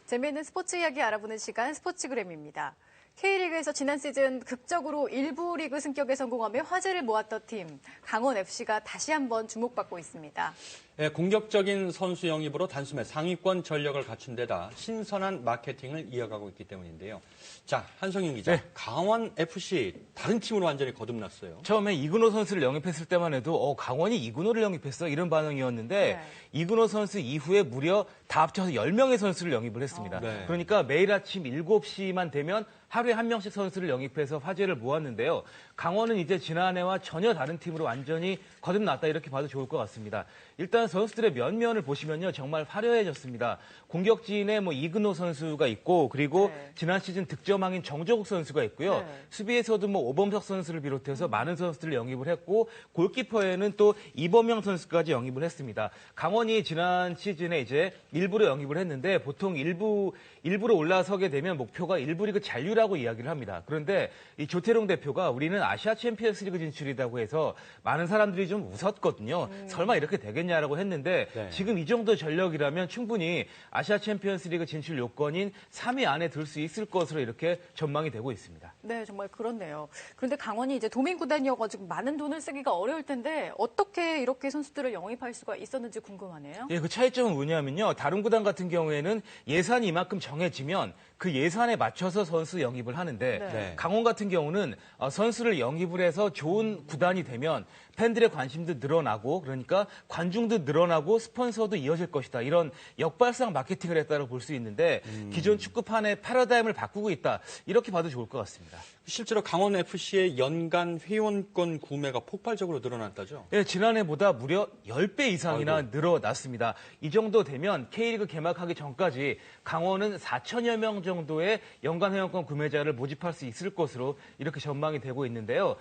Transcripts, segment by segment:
재미있는 스포츠 이야기 알아보는 시간 스포츠그램입니다. K리그에서 지난 시즌 극적으로 일부 리그 승격에 성공하며 화제를 모았던 팀 강원FC가 다시 한번 주목받고 있습니다. 네, 공격적인 선수 영입으로 단숨에 상위권 전력을 갖춘 데다 신선한 마케팅을 이어가고 있기 때문인데요. 자, 한성윤 기자, 네. 강원FC 다른 팀으로 완전히 거듭났어요. 처음에 이근호 선수를 영입했을 때만 해도 강원이 이근호를 영입했어? 이런 반응이었는데 네. 이근호 선수 이후에 무려 다 합쳐서 10명의 선수를 영입을 했습니다. 네. 그러니까 매일 아침 7시만 되면 하루에 한 명씩 선수를 영입해서 화제를 모았는데요. 강원은 이제 지난해와 전혀 다른 팀으로 완전히 거듭났다 이렇게 봐도 좋을 것 같습니다. 일단 선수들의 면면을 보시면요. 정말 화려해졌습니다. 공격진에 이근호 선수가 있고 그리고 네. 지난 시즌 득점왕인 정조국 선수가 있고요. 네. 수비에서도 오범석 선수를 비롯해서 많은 선수들을 영입을 했고 골키퍼에는 또 이범영 선수까지 영입을 했습니다. 강원이 지난 시즌에 이제 일부로 영입을 했는데 보통 일부로 올라서게 되면 목표가 일부 리그 잔류라고 이야기를 합니다. 그런데 이 조태룡 대표가 우리는 아시아 챔피언스리그 진출이라고 해서 많은 사람들이 좀 웃었거든요. 설마 이렇게 되겠냐라고 했는데 네. 지금 이 정도 전력이라면 충분히 아시아 챔피언스리그 진출 요건인 3위 안에 들 수 있을 것으로 이렇게 전망이 되고 있습니다. 네, 정말 그렇네요. 그런데 강원이 이제 도민 구단이어가지고 많은 돈을 쓰기가 어려울 텐데 어떻게 이렇게 선수들을 영입할 수가 있었는지 궁금하네요. 예, 그 차이점은 뭐냐면요. 다른 구단 같은 경우에는 예산이 이만큼 정해지면 그 예산에 맞춰서 선수 영입을 하는데 네. 강원 같은 경우는 선수를 영입을 해서 좋은 구단이 되면 팬들의 관심도 늘어나고 그러니까 관중도 늘어나고 스폰서도 이어질 것이다. 이런 역발상 마케팅을 했다고 볼 수 있는데 기존 축구판의 패러다임을 바꾸고 있다. 이렇게 봐도 좋을 것 같습니다. 실제로 강원FC의 연간 회원권 구매가 폭발적으로 늘어났다죠? 네, 지난해보다 무려 10배 이상이나 늘어났습니다. 이 정도 되면 K리그 개막하기 전까지 강원은 4천여 명 정도의 연간 회원권 구매자를 모집할 수 있을 것으로 이렇게 전망이 되고 있는데요.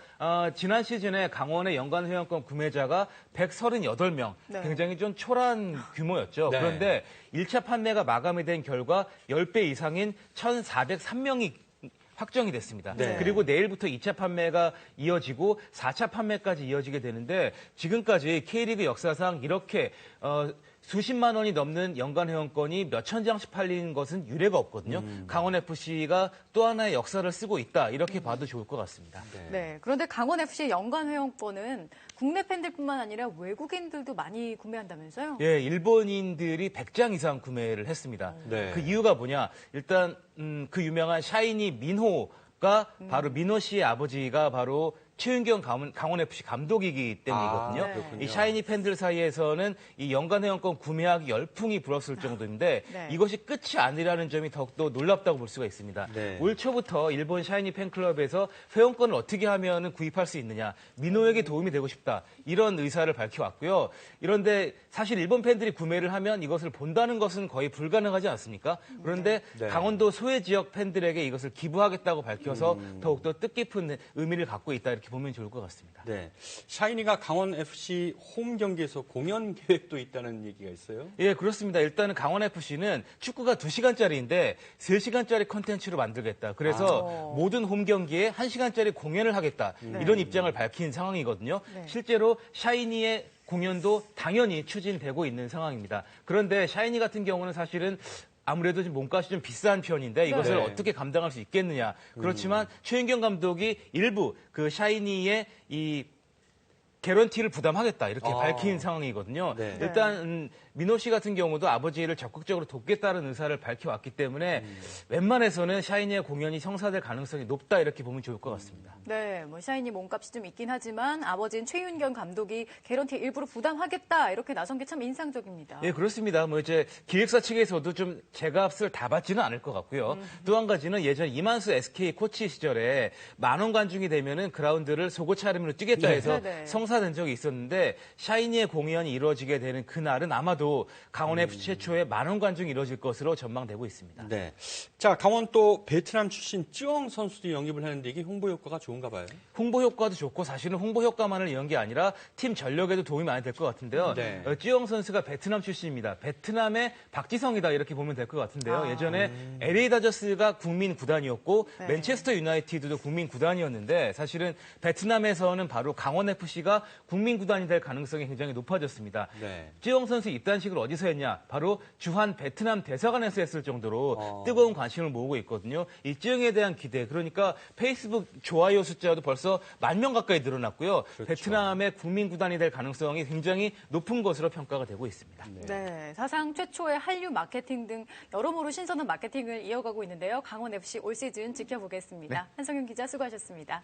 지난 시즌에 강원의 연간 회원권 구매자가 138명, 네. 굉장히 좀 초라한 규모였죠. 네. 그런데 1차 판매가 마감이 된 결과 10배 이상인 1,403명이 확정이 됐습니다. 네. 그리고 내일부터 2차 판매가 이어지고 4차 판매까지 이어지게 되는데 지금까지 K리그 역사상 이렇게 수십만 원이 넘는 연간 회원권이 몇천 장씩 팔린 것은 유례가 없거든요. 강원FC가 또 하나의 역사를 쓰고 있다. 이렇게 봐도 좋을 것 같습니다. 네. 그런데 강원FC의 연간 회원권은 국내 팬들뿐만 아니라 외국인들도 많이 구매한다면서요? 예, 일본인들이 100장 이상 구매를 했습니다. 네. 그 이유가 뭐냐? 일단 그 유명한 샤이니 민호가 바로 민호 씨의 아버지가 바로 최윤경 강원FC 감독이기 때문이거든요. 이 샤이니 팬들 사이에서는 이 연간 회원권 구매하기 열풍이 불었을 정도인데 네. 이것이 끝이 아니라는 점이 더욱더 놀랍다고 볼 수가 있습니다. 네. 올 초부터 일본 샤이니 팬클럽에서 회원권을 어떻게 하면 구입할 수 있느냐, 민호에게 도움이 되고 싶다 이런 의사를 밝혀왔고요. 이런데 사실 일본 팬들이 구매를 하면 이것을 본다는 것은 거의 불가능하지 않습니까? 그런데 네. 강원도 소외 지역 팬들에게 이것을 기부하겠다고 밝혀서 더욱더 뜻깊은 의미를 갖고 있다 이렇게 보면 좋을 것 같습니다. 네, 샤이니가 강원FC 홈 경기에서 공연 계획도 있다는 얘기가 있어요? 예, 그렇습니다. 일단은 강원FC는 축구가 2시간짜리인데 3시간짜리 콘텐츠로 만들겠다. 그래서 모든 홈 경기에 1시간짜리 공연을 하겠다. 이런 입장을 밝힌 상황이거든요. 네. 실제로 샤이니의 공연도 당연히 추진되고 있는 상황입니다. 그런데 샤이니 같은 경우는 사실은 아무래도 좀 몸값이 좀 비싼 편인데 이것을 어떻게 감당할 수 있겠느냐. 그렇지만 최윤경 감독이 일부 그 샤이니의 이 개런티를 부담하겠다 이렇게 밝힌 상황이거든요. 네. 일단 민호 씨 같은 경우도 아버지를 적극적으로 돕겠다는 의사를 밝혀왔기 때문에 웬만해서는 샤이니의 공연이 성사될 가능성이 높다 이렇게 보면 좋을 것 같습니다. 네, 샤이니 몸값이 좀 있긴 하지만 아버지인 최윤경 감독이 개런티 일부러 부담하겠다 이렇게 나선 게 참 인상적입니다. 예, 그렇습니다. 이제 기획사 측에서도 좀 제값을 다 받지는 않을 것 같고요. 또 한 가지는 예전 이만수 SK 코치 시절에 만원 관중이 되면은 그라운드를 속옷 차림으로 뛰겠다 해서 성사된 적이 있었는데 샤이니의 공연이 이루어지게 되는 그날은 아마도 강원FC 최초의 만원 관중이 이루어질 것으로 전망되고 있습니다. 네. 자, 강원 또 베트남 출신 쯔엉 선수도 영입을 하는데 이게 홍보 효과가 좋은가 봐요? 홍보 효과도 좋고 사실은 홍보 효과만을 이런 게 아니라 팀 전력에도 도움이 많이 될 것 같은데요. 쯔엉 선수가 베트남 출신입니다. 베트남의 박지성이다 이렇게 보면 될 것 같은데요. 예전에 LA 다저스가 국민 구단이었고 맨체스터 유나이티드도 국민 구단이었는데 사실은 베트남에서는 바로 강원FC가 국민 구단이 될 가능성이 굉장히 높아졌습니다. 네. 쯔영 선수 입단식을 어디서 했냐? 바로 주한 베트남 대사관에서 했을 정도로 뜨거운 관심을 모으고 있거든요. 이 쯔영에 대한 기대, 그러니까 페이스북 좋아요 숫자도 벌써 10,000명 가까이 늘어났고요. 그렇죠. 베트남의 국민 구단이 될 가능성이 굉장히 높은 것으로 평가가 되고 있습니다. 네, 사상 최초의 한류 마케팅 등 여러모로 신선한 마케팅을 이어가고 있는데요. 강원FC 올 시즌 지켜보겠습니다. 한성윤 기자 수고하셨습니다.